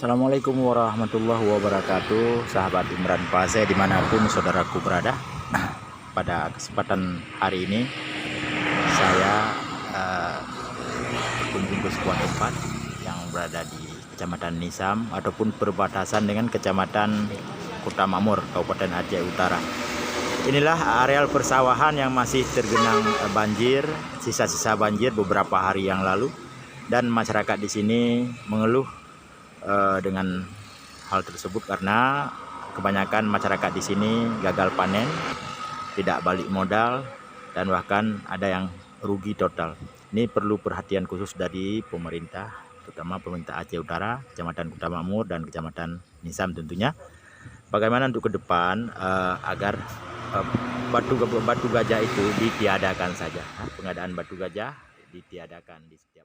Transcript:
Assalamualaikum warahmatullahi wabarakatuh, sahabat Imran Fase dimanapun saudaraku berada. Pada kesempatan hari ini saya berkunjung ke sebuah tempat yang berada di Kecamatan Nisam ataupun perbatasan dengan Kecamatan Kota Makmur, Kabupaten Aceh Utara. Inilah areal persawahan yang masih tergenang banjir, sisa-sisa banjir beberapa hari yang lalu, dan masyarakat di sini mengeluh dengan hal tersebut karena kebanyakan masyarakat di sini gagal panen, tidak balik modal, dan bahkan ada yang rugi total. Ini perlu perhatian khusus dari pemerintah, terutama pemerintah Aceh Utara, Kecamatan Kota Makmur dan Kecamatan Nisam tentunya. Bagaimana untuk ke depan agar batu gajah itu ditiadakan saja. Pengadaan batu gajah ditiadakan di setiap